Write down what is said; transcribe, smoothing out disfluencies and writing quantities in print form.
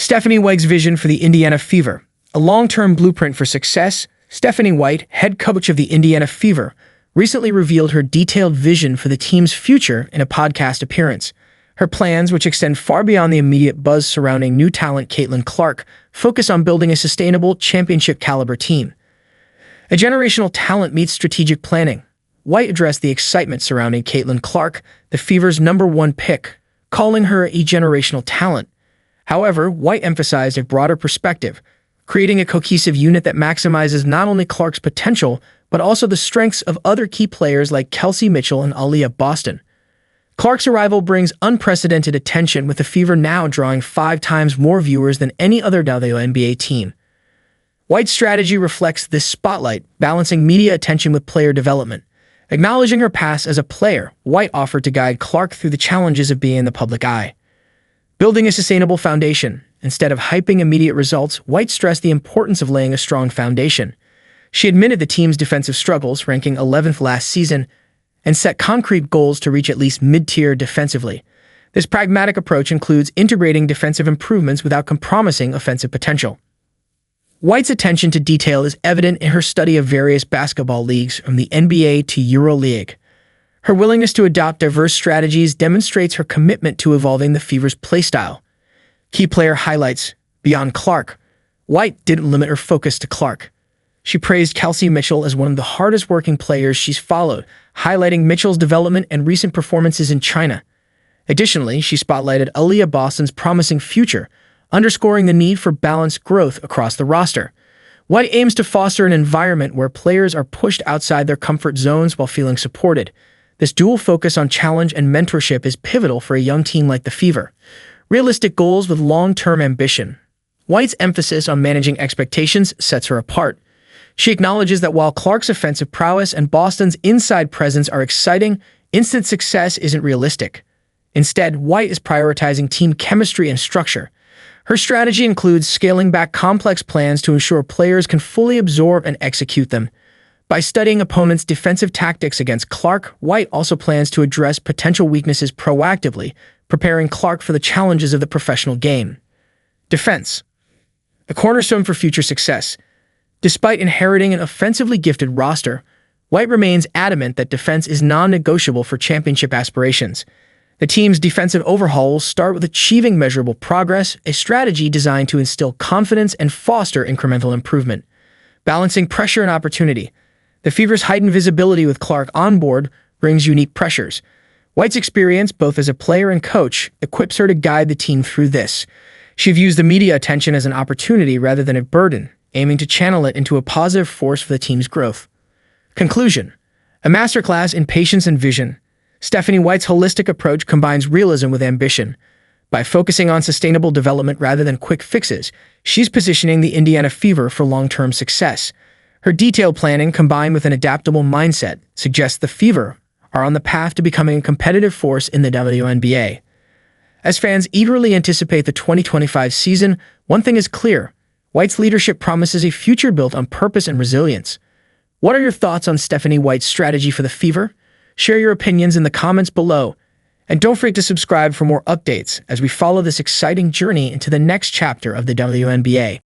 Stephanie White's vision for the Indiana Fever. A long-term blueprint for success, Stephanie White, head coach of the Indiana Fever, recently revealed her detailed vision for the team's future in a podcast appearance. Her plans, which extend far beyond the immediate buzz surrounding new talent Caitlin Clark, focus on building a sustainable, championship-caliber team. A generational talent meets strategic planning. White addressed the excitement surrounding Caitlin Clark, the Fever's #1 pick, calling her a generational talent. However, White emphasized a broader perspective, creating a cohesive unit that maximizes not only Clark's potential, but also the strengths of other key players like Kelsey Mitchell and Aaliyah Boston. Clark's arrival brings unprecedented attention, with the Fever now drawing 5 times more viewers than any other WNBA team. White's strategy reflects this spotlight, balancing media attention with player development. Acknowledging her past as a player, White offered to guide Clark through the challenges of being in the public eye. Building a sustainable foundation. Instead of hyping immediate results, White stressed the importance of laying a strong foundation. She admitted the team's defensive struggles, ranking 11th last season, and set concrete goals to reach at least mid-tier defensively. This pragmatic approach includes integrating defensive improvements without compromising offensive potential. White's attention to detail is evident in her study of various basketball leagues, from the NBA to EuroLeague. Her willingness to adopt diverse strategies demonstrates her commitment to evolving the Fever's playstyle. Key player highlights. Beyond Clark, White didn't limit her focus to Clark. She praised Kelsey Mitchell as one of the hardest-working players she's followed, highlighting Mitchell's development and recent performances in China. Additionally, she spotlighted Aaliyah Boston's promising future, underscoring the need for balanced growth across the roster. White aims to foster an environment where players are pushed outside their comfort zones while feeling supported. This dual focus on challenge and mentorship is pivotal for a young team like the Fever. Realistic goals with long-term ambition. White's emphasis on managing expectations sets her apart. She acknowledges that while Clark's offensive prowess and Boston's inside presence are exciting, instant success isn't realistic. Instead, White is prioritizing team chemistry and structure. Her strategy includes scaling back complex plans to ensure players can fully absorb and execute them. By studying opponents' defensive tactics against Clark, White also plans to address potential weaknesses proactively, preparing Clark for the challenges of the professional game. Defense. A cornerstone for future success. Despite inheriting an offensively gifted roster, White remains adamant that defense is non-negotiable for championship aspirations. The team's defensive overhaul will start with achieving measurable progress, a strategy designed to instill confidence and foster incremental improvement. Balancing pressure and opportunity. The Fever's heightened visibility with Clark on board brings unique pressures. White's experience, both as a player and coach, equips her to guide the team through this. She views the media attention as an opportunity rather than a burden, aiming to channel it into a positive force for the team's growth. Conclusion. A masterclass in patience and vision. Stephanie White's holistic approach combines realism with ambition. By focusing on sustainable development rather than quick fixes, she's positioning the Indiana Fever for long-term success. Her detailed planning, combined with an adaptable mindset, suggests the Fever are on the path to becoming a competitive force in the WNBA. As fans eagerly anticipate the 2025 season, one thing is clear: White's leadership promises a future built on purpose and resilience. What are your thoughts on Stephanie White's strategy for the Fever? Share your opinions in the comments below. And don't forget to subscribe for more updates as we follow this exciting journey into the next chapter of the WNBA.